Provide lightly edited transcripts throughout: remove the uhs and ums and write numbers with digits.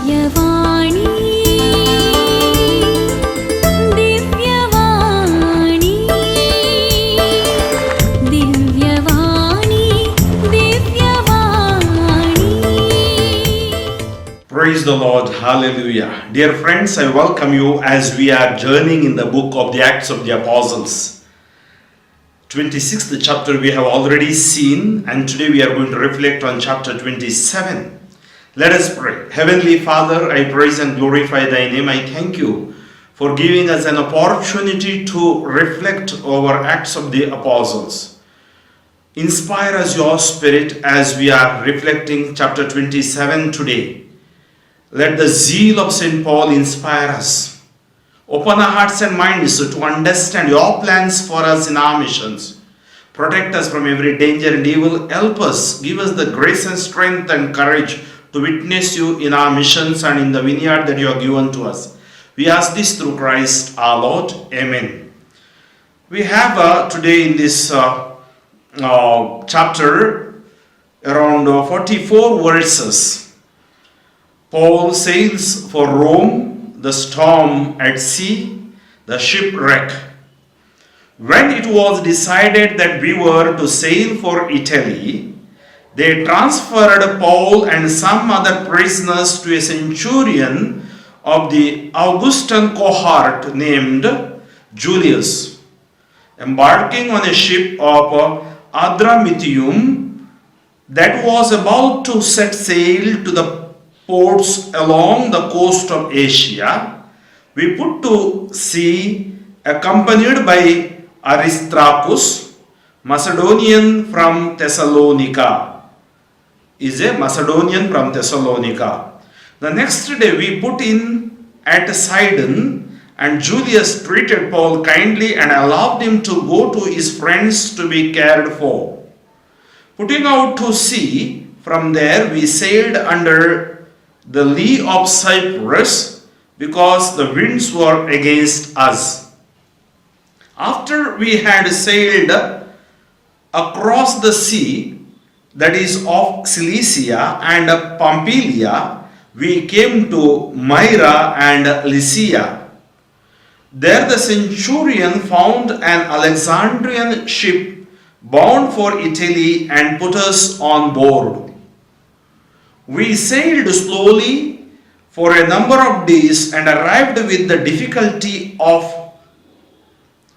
Divyavani, Divyavani, Divyavani, Divyavani. Praise the Lord. Hallelujah. Dear friends, I welcome you as we are journeying in the book of the Acts of the Apostles. 26th chapter we have already seen, and today we are going to reflect on chapter 27. Let us pray. Heavenly Father, I praise and glorify thy name. I thank you for giving us an opportunity to reflect over Acts of the Apostles. Inspire us your spirit as we are reflecting chapter 27 today. Let the zeal of St. Paul inspire us. Open our hearts and minds to understand your plans for us in our missions. Protect us from every danger and evil. Help us. Give us the grace and strength and courage to witness you in our missions and in the vineyard that you have given to us. We ask this through Christ our Lord. Amen. We have today in this chapter around 44 verses. Paul sails for Rome, the storm at sea, the shipwreck. When it was decided that we were to sail for Italy, they transferred Paul and some other prisoners to a centurion of the Augustan cohort named Julius. Embarking on a ship of Adramyttium that was about to set sail to the ports along the coast of Asia, we put to sea accompanied by Aristarchus, Macedonian from Thessalonica. Is a Macedonian from Thessalonica. The next day we put in at Sidon, and Julius treated Paul kindly and allowed him to go to his friends to be cared for. Putting out to sea, from there we sailed under the lee of Cyprus because the winds were against us. After we had sailed across the sea, that is of Cilicia and Pamphylia, we came to Myra and Lycia. There the centurion found an Alexandrian ship bound for Italy and put us on board. We sailed slowly for a number of days and arrived with the difficulty of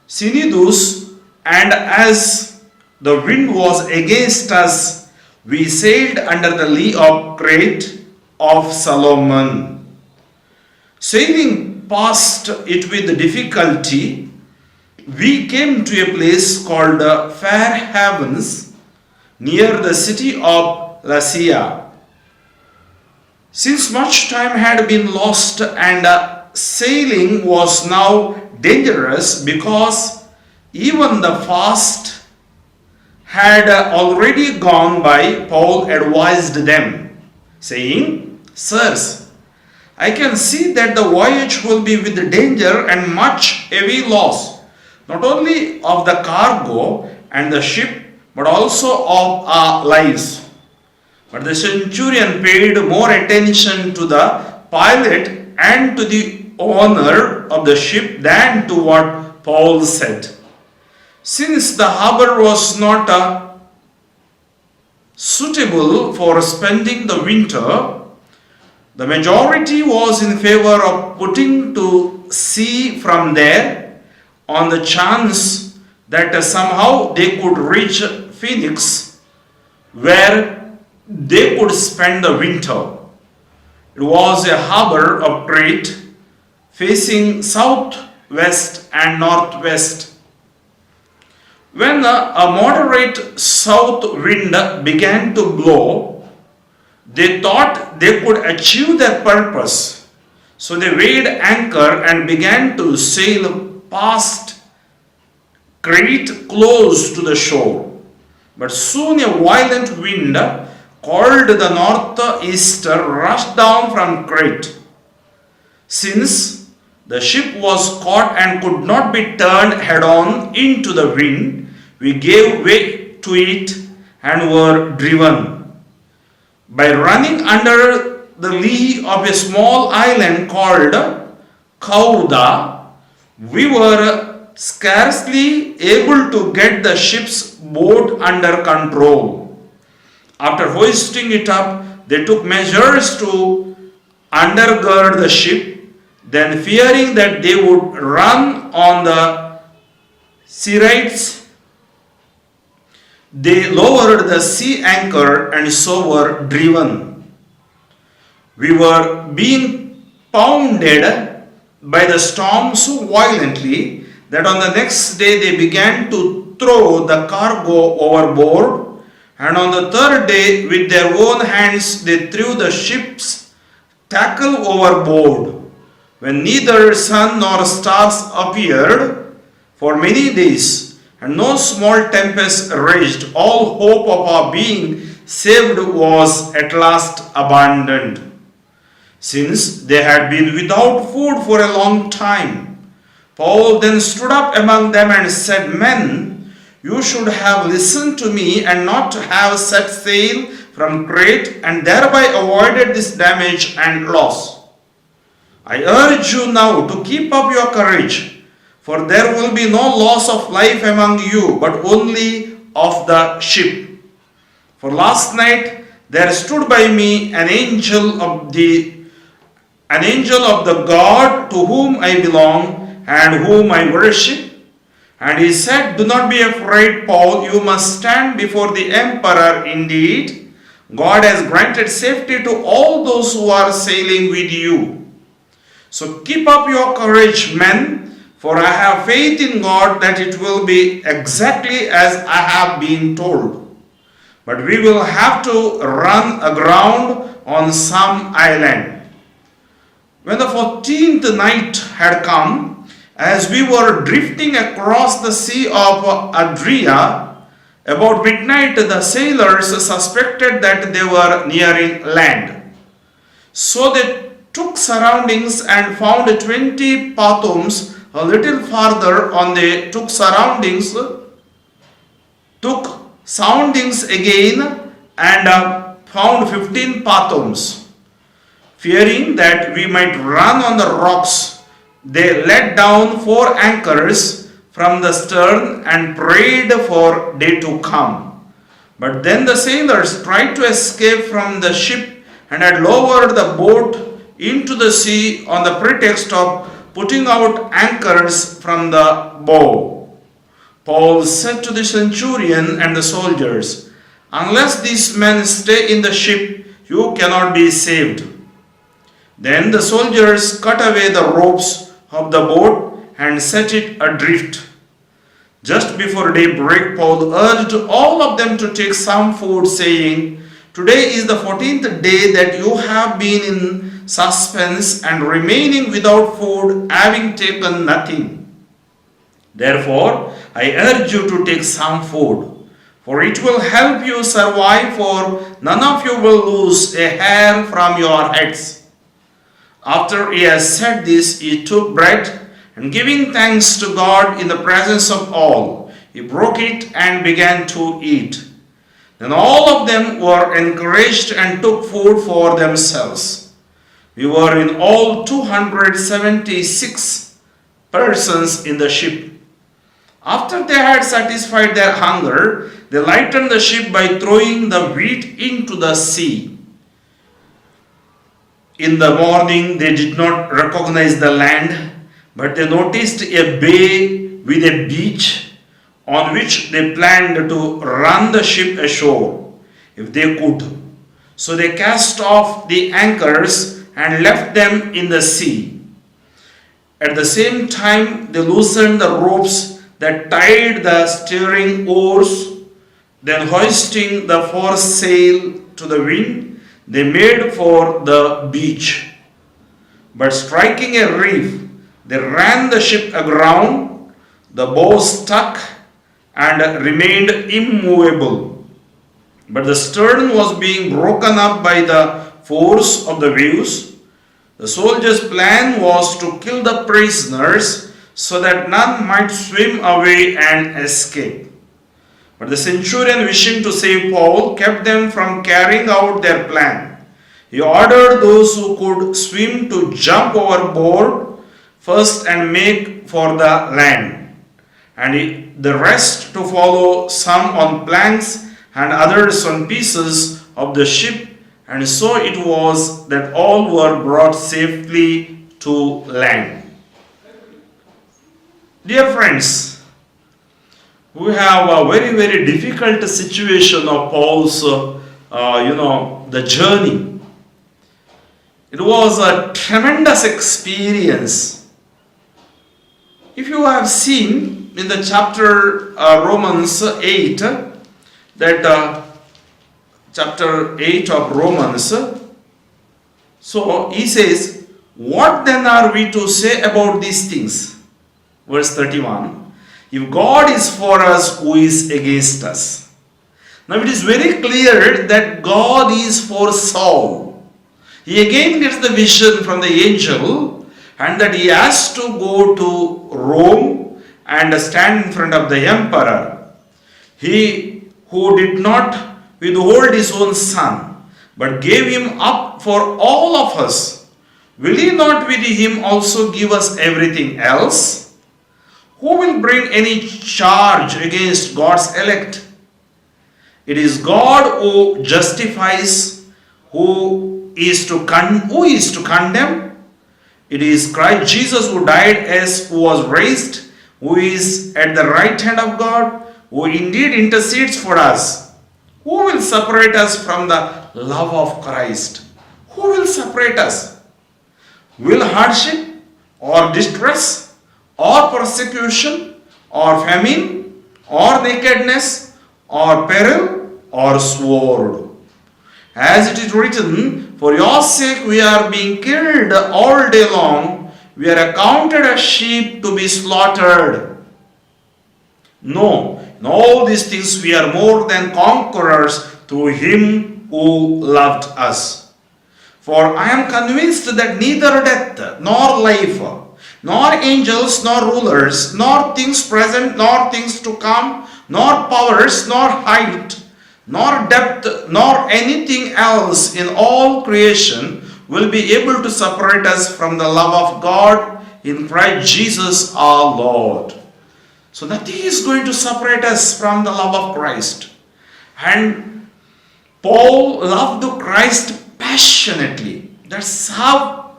Cnidus, and as the wind was against us, we sailed under the lee of Crete of Solomon. Sailing past it with difficulty, we came to a place called Fair Havens near the city of Lasea. Since much time had been lost and sailing was now dangerous because even the fast had already gone by, Paul advised them, saying, Sirs, I can see that the voyage will be with danger and much heavy loss, not only of the cargo and the ship, but also of our lives. But the centurion paid more attention to the pilot and to the owner of the ship than to what Paul said. Since the harbor was not suitable for spending the winter, the majority was in favor of putting to sea from there on the chance that somehow they could reach Phoenix, where they could spend the winter. It was a harbor of Crete facing southwest and northwest. When a moderate south wind began to blow, they thought they could achieve their purpose. So they weighed anchor and began to sail past Crete close to the shore. But soon a violent wind called the northeaster rushed down from Crete. Since the ship was caught and could not be turned head-on into the wind, we gave way to it and were driven. By running under the lee of a small island called Cauda, we were scarcely able to get the ship's boat under control. After hoisting it up, they took measures to undergird the ship. Then, fearing that they would run on the Serrao, they lowered the sea anchor and so were driven. We were being pounded by the storm so violently that on the next day they began to throw the cargo overboard, and on the third day with their own hands they threw the ship's tackle overboard. When neither sun nor stars appeared for many days, and no small tempest raged, all hope of our being saved was at last abandoned. Since they had been without food for a long time, Paul then stood up among them and said, "Men, you should have listened to me and not have set sail from Crete and thereby avoided this damage and loss. I urge you now to keep up your courage, for there will be no loss of life among you, but only of the ship. For last night there stood by me an angel of the God to whom I belong and whom I worship. And he said, 'Do not be afraid, Paul. You must stand before the emperor. Indeed, God has granted safety to all those who are sailing with you. So keep up your courage, men, for I have faith in God that it will be exactly as I have been told. But we will have to run aground on some island.' When the 14th night had come, as we were drifting across the Sea of Adria, about midnight the sailors suspected that they were nearing land. So they took soundings and found 20 fathoms. A little farther on they took soundings again and found 15 fathoms. Fearing that we might run on the rocks, they let down 4 anchors from the stern and prayed for day to come. But then the sailors tried to escape from the ship and had lowered the boat into the sea on the pretext of putting out anchors from the bow. Paul said to the centurion and the soldiers, 'Unless these men stay in the ship, you cannot be saved.' Then the soldiers cut away the ropes of the boat and set it adrift. Just before daybreak, Paul urged all of them to take some food, saying, 'Today is the 14th day that you have been in suspense and remaining without food, having taken nothing. Therefore, I urge you to take some food, for it will help you survive, for none of you will lose a hair from your heads.' After he had said this, he took bread, and giving thanks to God in the presence of all, he broke it and began to eat. Then all of them were encouraged and took food for themselves. We were in all 276 persons in the ship. After they had satisfied their hunger, they lightened the ship by throwing the wheat into the sea. In the morning they did not recognize the land, but they noticed a bay with a beach on which they planned to run the ship ashore if they could. So they cast off the anchors and left them in the sea. At the same time, they loosened the ropes that tied the steering oars. Then, hoisting the foresail to the wind, they made for the beach. But striking a reef, they ran the ship aground. The bow stuck and remained immovable. But the stern was being broken up by the force of the waves. The soldiers' plan was to kill the prisoners so that none might swim away and escape. But the centurion, wishing to save Paul, kept them from carrying out their plan. He ordered those who could swim to jump overboard first and make for the land, and the rest to follow, some on planks and others on pieces of the ship. And so it was that all were brought safely to land. Dear friends, we have a very, very difficult situation of Paul's, the journey. It was a tremendous experience. If you have seen in the chapter Romans 8, that chapter 8 of Romans, so he says, what then are we to say about these things? Verse 31, if God is for us, who is against us? Now it is very clear that God is for Saul. He again gets the vision from the angel, and that he has to go to Rome and stand in front of the emperor. He who did not withhold his own son, but gave him up for all of us, will he not with him also give us everything else? Who will bring any charge against God's elect? It is God who justifies. Who is to condemn? It is Christ Jesus who died as who was raised, who is at the right hand of God, who indeed intercedes for us. Who will separate us from the love of Christ? Who will separate us? Will hardship or distress or persecution or famine or nakedness or peril or sword? As it is written, for your sake we are being killed all day long. We are accounted as sheep to be slaughtered. No, in all these things we are more than conquerors through him who loved us. For I am convinced that neither death, nor life, nor angels, nor rulers, nor things present, nor things to come, nor powers, nor height, nor depth, nor anything else in all creation will be able to separate us from the love of God in Christ Jesus our Lord. So nothing is going to separate us from the love of Christ. And Paul loved Christ passionately. That's how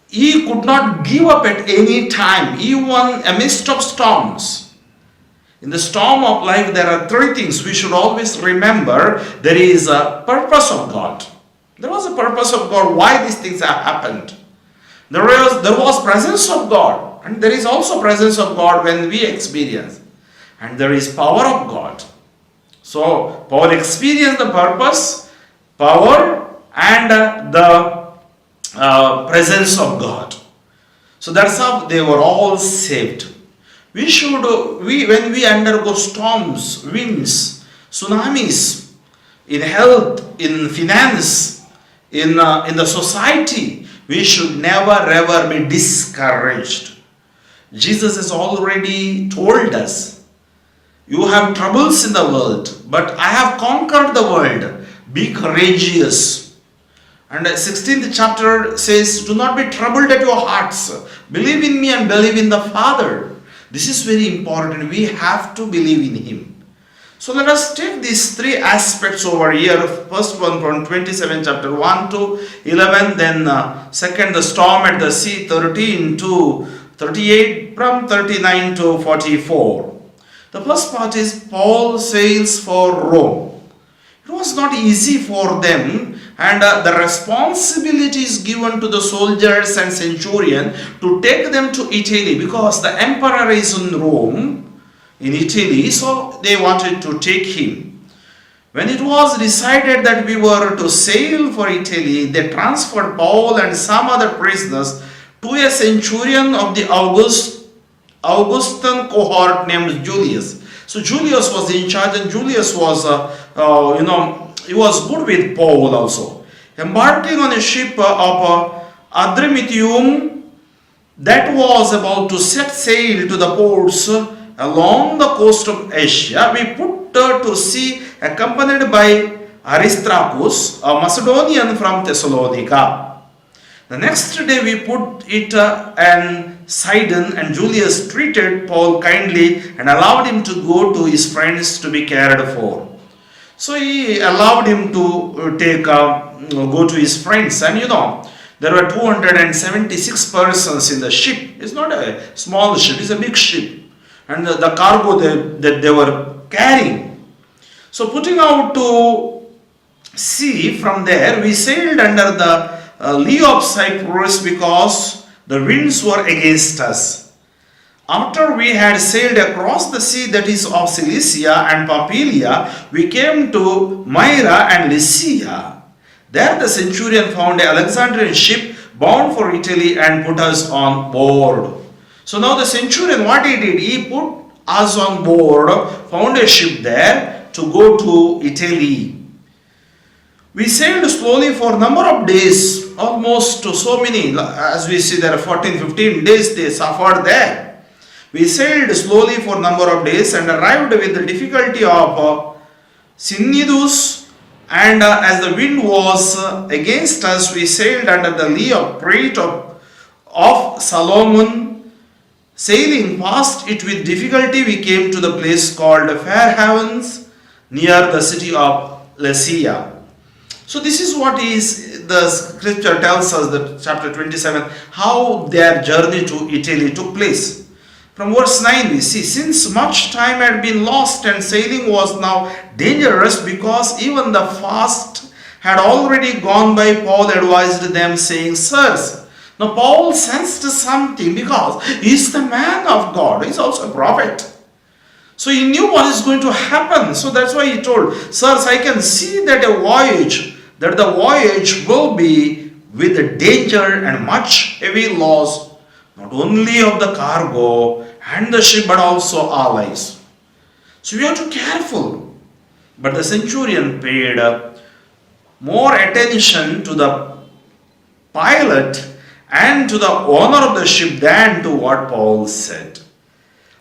he could not give up at any time, even amidst of storms. In the storm of life, there are three things we should always remember. There is a purpose of God. There was a purpose of God why these things have happened. There was presence of God, and there is also presence of God when we experience. And there is power of God. So Paul experienced the purpose, power, and the presence of God. So that's how they were all saved. When we undergo storms, winds, tsunamis, in health, in finance, in the society, we should never ever be discouraged. Jesus has already told us, you have troubles in the world, but I have conquered the world. Be courageous. And the 16th chapter says, do not be troubled at your hearts. Believe in me and believe in the Father. This is very important. We have to believe in him. So let us take these three aspects over here. First one from 27 chapter 1 to 11. Then second, the storm at the sea, 13 to 38, from 39 to 44. The first part is Paul sails for Rome. It was not easy for them, and the responsibility is given to the soldiers and centurion to take them to Italy, because the emperor is in Rome, in Italy, so they wanted to take him. When it was decided that we were to sail for Italy, they transferred Paul and some other prisoners to a centurion of the Augustan cohort named Julius. So Julius was in charge, and Julius was, he was good with Paul also. Embarking on a ship of Adramyttium that was about to set sail to the ports along the coast of Asia, we put to sea accompanied by Aristarchus, a Macedonian from Thessalonica. The next day we put it and Sidon, and Julius treated Paul kindly and allowed him to go to his friends to be cared for. So he allowed him to go to his friends, and there were 276 persons in the ship. It's not a small ship, it's a big ship. And the cargo that they were carrying. So putting out to sea from there, we sailed under the lee of Cyprus because the winds were against us. After we had sailed across the sea that is of Cilicia and Pamphylia, we came to Myra and Lycia. There the centurion found an Alexandrian ship bound for Italy and put us on board. So now the centurion, what he did, he put us on board, found a ship there to go to Italy. We sailed slowly for a number of days, almost so many, as we see there are 14-15 days they suffered there. We sailed slowly for a number of days and arrived with the difficulty of Cnidus, and as the wind was against us, we sailed under the lee of Crete of Salomon. Sailing past it with difficulty, we came to the place called Fair Havens near the city of Lycia. So this is what is the scripture tells us, that chapter 27, how their journey to Italy took place. From verse 9 we see, since much time had been lost and sailing was now dangerous because even the fast had already gone by, Paul advised them saying, Sirs, now Paul sensed something because he is the man of God, he is also a prophet. So he knew what is going to happen. So that's why he told, Sirs, I can see that the voyage will be with danger and much heavy loss, not only of the cargo and the ship, but also our lives. So we have to be careful. But the centurion paid more attention to the pilot and to the owner of the ship than to what Paul said.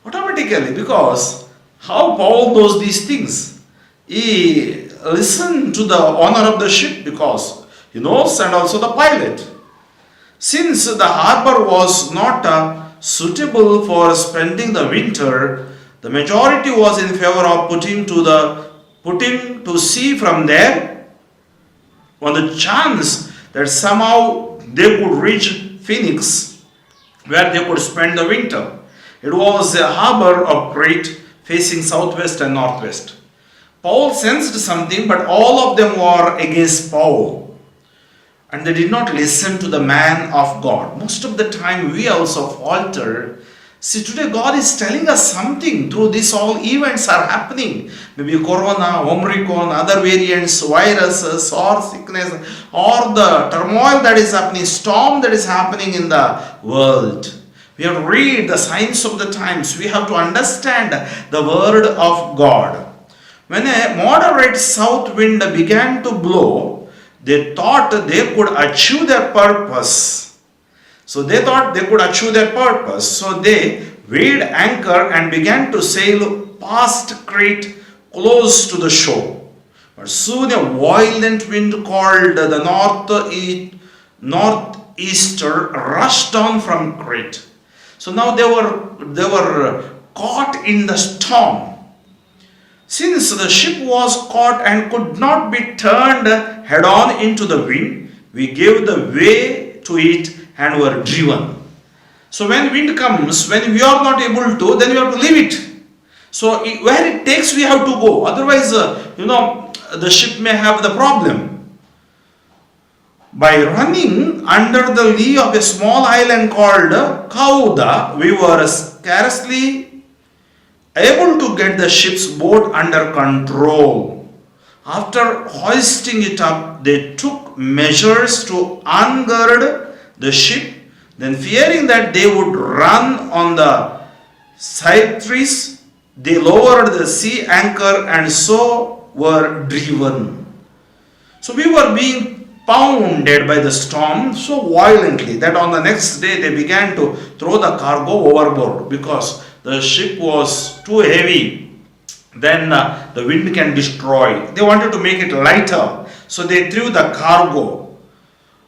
Automatically, because how Paul does these things, he listened to the owner of the ship because he knows, and also the pilot. Since the harbor was not suitable for spending the winter, the majority was in favor of putting to sea from there on the chance that somehow they could reach Phoenix, where they could spend the winter. It was a harbor of Crete facing southwest and northwest. Paul sensed something, but all of them were against Paul. And they did not listen to the man of God. Most of the time we also falter. See, today God is telling us something through this. All events are happening. Maybe Corona, Omicron, other variants, viruses, or sickness, or the turmoil that is happening, storm that is happening in the world. We have to read the signs of the times. We have to understand the word of God. When a moderate south wind began to blow, they thought they could achieve their purpose. So they weighed anchor and began to sail past Crete close to the shore. But soon a violent wind called the northeaster rushed down from Crete. So now they were caught in the storm. Since the ship was caught and could not be turned head on into the wind, we gave the way to it and were driven. So when wind comes, when we are not able to, then we have to leave it. So where it takes, we have to go. Otherwise, the ship may have the problem. By running under the lee of a small island called Cauda, we were scarcely able to get the ship's boat under control. After hoisting it up, they took measures to ungird the ship. Then, fearing that they would run on the Cyprus, they lowered the sea anchor and so were driven. So we were being pounded by the storm so violently that on the next day they began to throw the cargo overboard because the ship was too heavy. then the wind can destroy. They wanted to make it lighter, so they threw the cargo.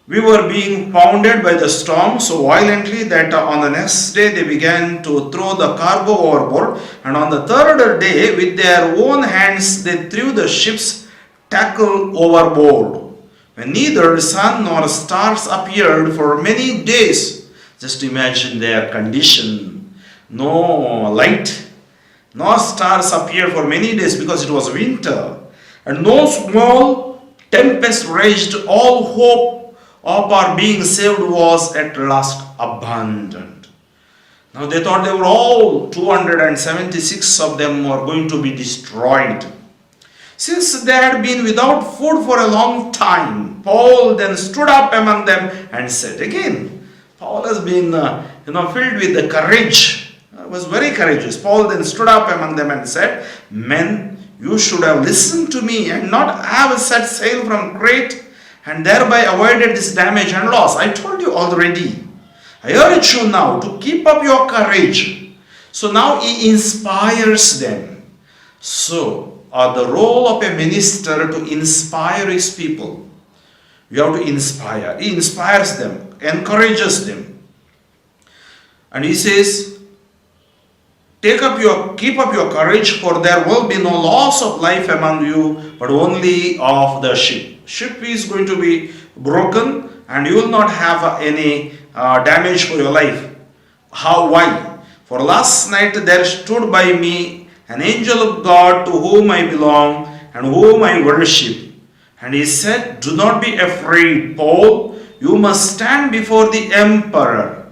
We were being pounded by the storm so violently that on the next day they began to throw the cargo overboard, and on the third day with their own hands they threw the ship's tackle overboard. When neither sun nor stars appeared for many days. Just imagine their condition. No light, no stars appeared for many days because it was winter, and no small tempest raged. All hope of our being saved was at last abandoned. Now they thought they were all 276 of them were going to be destroyed. Since they had been without food for a long time, Paul then stood up among them and said, again, Paul has been filled with the courage. Was very courageous. Paul then stood up among them and said, men, you should have listened to me and not have set sail from Crete and thereby avoided this damage and loss. I told you already. I urge you now to keep up your courage. So now he inspires them. So, the role of a minister to inspire his people. You have to inspire. He inspires them, encourages them. And he says, keep up your courage, for there will be no loss of life among you, but only of the ship. Ship is going to be broken, and you will not have any damage for your life. How? Why? For last night there stood by me an angel of God to whom I belong and whom I worship. And he said, do not be afraid, Paul. You must stand before the emperor.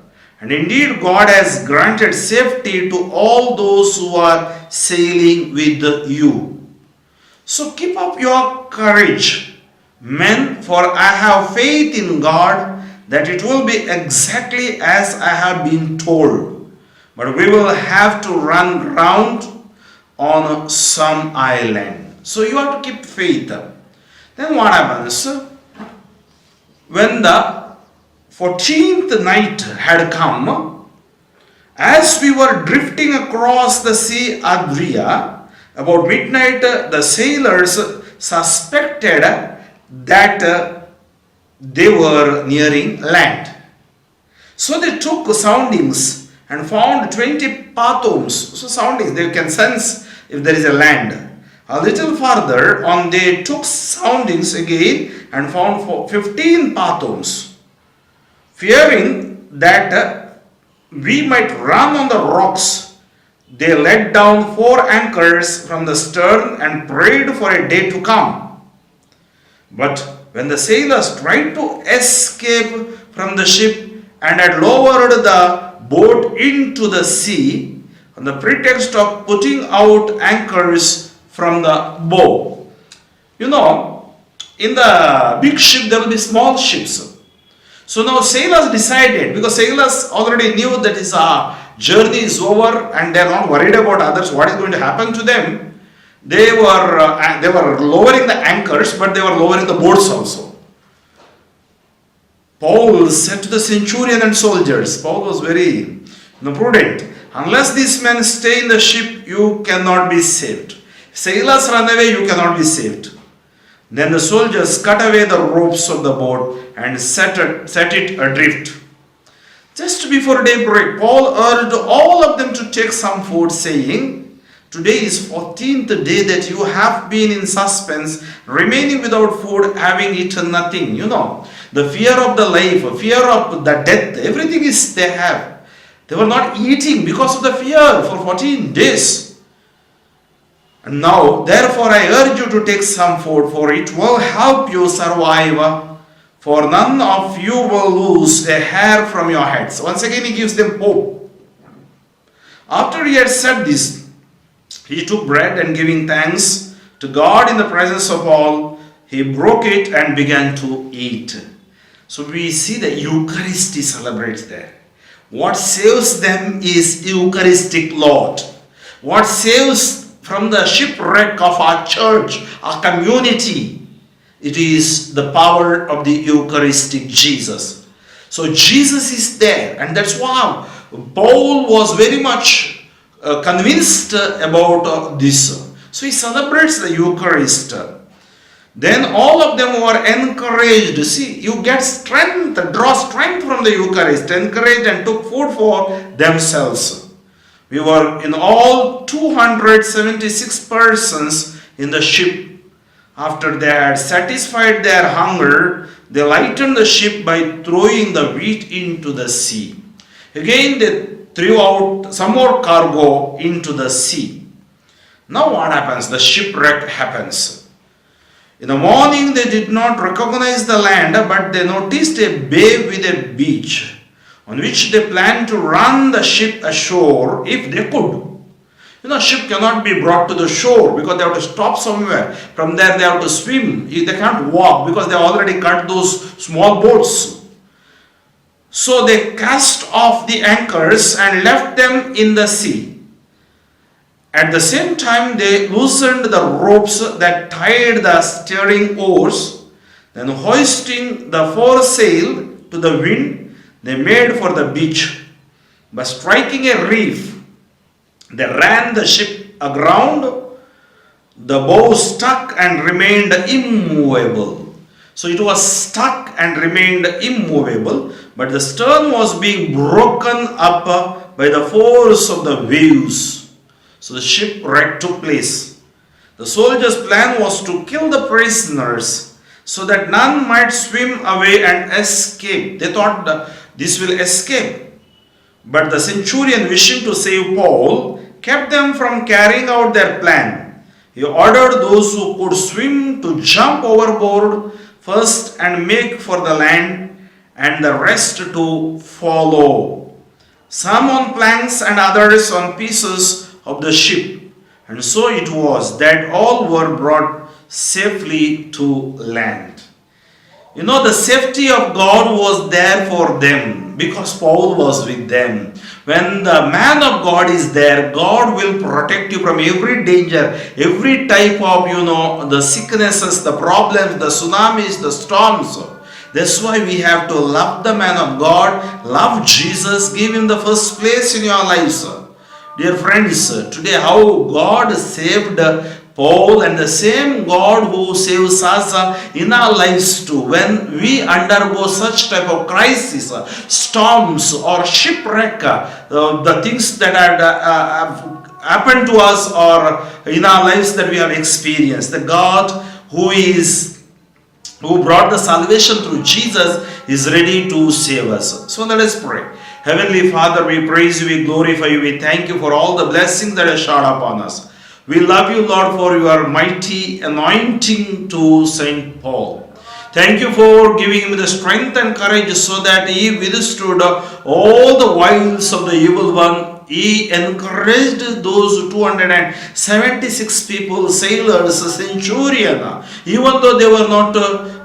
And indeed, God has granted safety to all those who are sailing with you. So keep up your courage, men, for I have faith in God that it will be exactly as I have been told. But we will have to run round on some island. So you have to keep faith. Then what happens? When the 14th night had come, as we were drifting across the sea Adria, about midnight the sailors suspected that they were nearing land. So they took soundings and found 20 pathoms. So soundings, they can sense if there is a land. A little farther on they took soundings again and found 15 pathoms. Fearing that we might run on the rocks, they let down 4 anchors from the stern and prayed for a day to come. But when the sailors tried to escape from the ship and had lowered the boat into the sea on the pretext of putting out anchors from the bow. You know, in the big ship there will be small ships. So now sailors decided, because sailors already knew that his journey is over and they are not worried about others, what is going to happen to them. They were lowering the anchors, but they were lowering the boats also. Paul said to the centurion and soldiers, Paul was very prudent, unless these men stay in the ship, you cannot be saved. Sailors run away, you cannot be saved. Then the soldiers cut away the ropes of the boat and set it adrift. Just before daybreak, Paul urged all of them to take some food, saying, today is 14th day that you have been in suspense, remaining without food, having eaten nothing. You know, the fear of the life, fear of the death, everything is they have. They were not eating because of the fear for 14 days. And now, therefore, I urge you to take some food, for it will help you survive. For none of you will lose a hair from your heads. Once again, he gives them hope. After he had said this, he took bread and giving thanks to God in the presence of all, he broke it and began to eat. So we see the Eucharist he celebrates there. What saves them is Eucharistic Lord. What saves from the shipwreck of our church, our community, it is the power of the Eucharistic Jesus. So Jesus is there, and that's why Paul was very much convinced about this. So he celebrates the Eucharist. Then all of them were encouraged. See, you get strength, draw strength from the Eucharist, encouraged and took food for themselves. We were in all 276 persons in the ship. After they had satisfied their hunger, they lightened the ship by throwing the wheat into the sea. Again, they threw out some more cargo into the sea. Now what happens? The shipwreck happens. In the morning, they did not recognize the land, but they noticed a bay with a beach, on which they planned to run the ship ashore if they could. Ship cannot be brought to the shore because they have to stop somewhere. From there, they have to swim. They can't walk because they already cut those small boats. So they cast off the anchors and left them in the sea. At the same time, they loosened the ropes that tied the steering oars. Then, hoisting the foresail to the wind, they made for the beach. By striking a reef, they ran the ship aground. The bow stuck and remained immovable. So it was stuck and remained immovable, but the stern was being broken up by the force of the waves. So the shipwreck took place. The soldiers' plan was to kill the prisoners so that none might swim away and escape. They thought that this will escape. But the centurion, wishing to save Paul, kept them from carrying out their plan. He ordered those who could swim to jump overboard first and make for the land, and the rest to follow. Some on planks and others on pieces of the ship. And so it was that all were brought safely to land. The safety of God was there for them because Paul was with them. When the man of God is there, God will protect you from every danger, every type of, the sicknesses, the problems, the tsunamis, the storms. That's why we have to love the man of God, love Jesus, give him the first place in your lives. Dear friends, today how God saved Paul, and the same God who saves us in our lives too. When we undergo such type of crisis, storms or shipwreck, the things that have happened to us or in our lives that we have experienced, the God who brought the salvation through Jesus is ready to save us. So let us pray. Heavenly Father, we praise you, we glorify you, we thank you for all the blessings that are showered upon us. We love you, Lord, for your mighty anointing to Saint Paul. Thank you for giving him the strength and courage so that he withstood all the wiles of the evil one. He encouraged those 276 people, sailors, centurion, even though they were not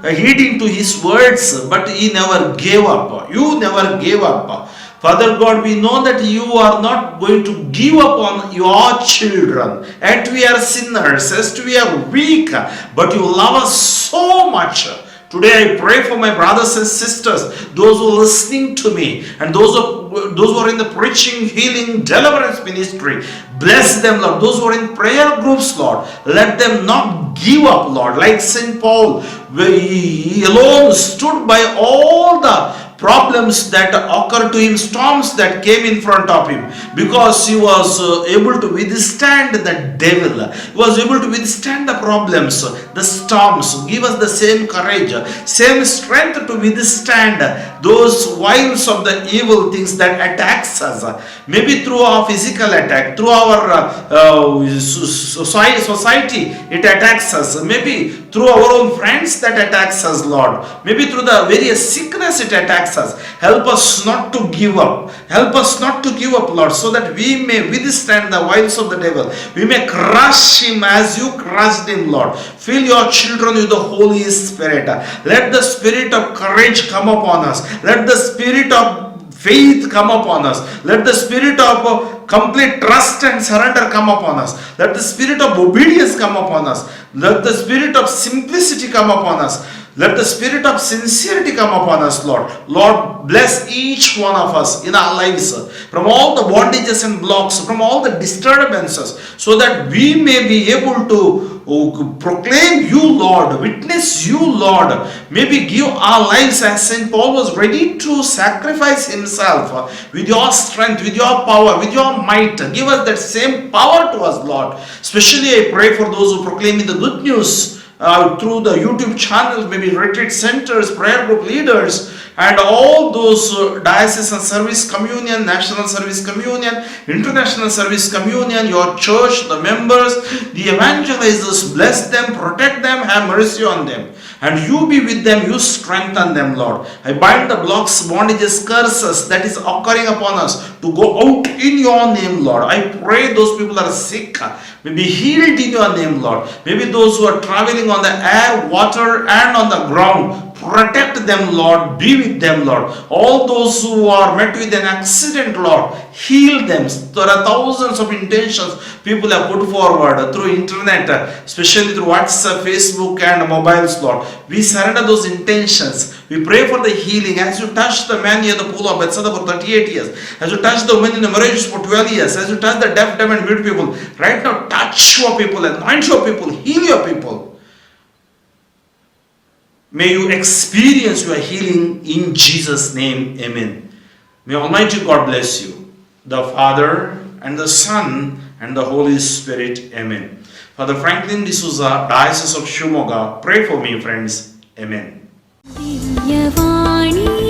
heeding to his words, but he never gave up. You never gave up. Father God, we know that you are not going to give up on your children. And we are sinners, as we are weak, but you love us so much. Today I pray for my brothers and sisters, those who are listening to me, and those who are in the preaching, healing, deliverance ministry. Bless them, Lord. Those who are in prayer groups, Lord, let them not give up, Lord. Like St. Paul, he alone stood by all the problems that occurred to him, storms that came in front of him, because he was able to withstand the devil. He was able to withstand the problems, the storms. Give us the same courage, same strength to withstand those wiles of the evil things that attacks us. Maybe through our physical attack, through our society, it attacks us. Maybe through our own friends that attacks us, Lord. Maybe through the various sickness it attacks us. Help us not to give up. Help us not to give up, Lord, so that we may withstand the wiles of the devil. We may crush him as you crushed him, Lord. Fill your children with the Holy Spirit. Let the spirit of courage come upon us. Let the spirit of faith come upon us. Let the spirit of complete trust and surrender come upon us. Let the spirit of obedience come upon us. Let the spirit of simplicity come upon us. Let the spirit of sincerity come upon us, Lord. Lord, bless each one of us in our lives from all the bondages and blocks, from all the disturbances, so that we may be able to proclaim you, Lord, witness you, Lord. Maybe give our lives as St. Paul was ready to sacrifice himself with your strength, with your power, with your might. Give us that same power to us, Lord. Especially I pray for those who proclaim the good news through the YouTube channels, maybe retreat centers, prayer group leaders, and all those Diocese and Service Communion, National Service Communion, International Service Communion, your church, the members, the evangelizers. Bless them, protect them, have mercy on them. And you be with them, you strengthen them, Lord. I bind the blocks, bondages, curses that is occurring upon us to go out in your name, Lord. I pray those people that are sick may be healed in your name, Lord. Maybe those who are traveling on the air, water, and on the ground, protect them, Lord. Be with them, Lord. All those who are met with an accident, Lord, heal them. There are thousands of intentions people have put forward through internet, especially through WhatsApp, Facebook, and mobiles, Lord. We surrender those intentions. We pray for the healing. As you touch the man near the pool of Bethesda for 38 years, as you touch the woman in the marriage for 12 years, as you touch the deaf, dumb, and mute people, right now touch your people, anoint your people, heal your people. May you experience your healing in Jesus' name. Amen. May Almighty God bless you, the Father and the Son and the Holy Spirit. Amen. Father Franklin D'Souza, Diocese of Shimoga, pray for me, friends. Amen. Divyavani.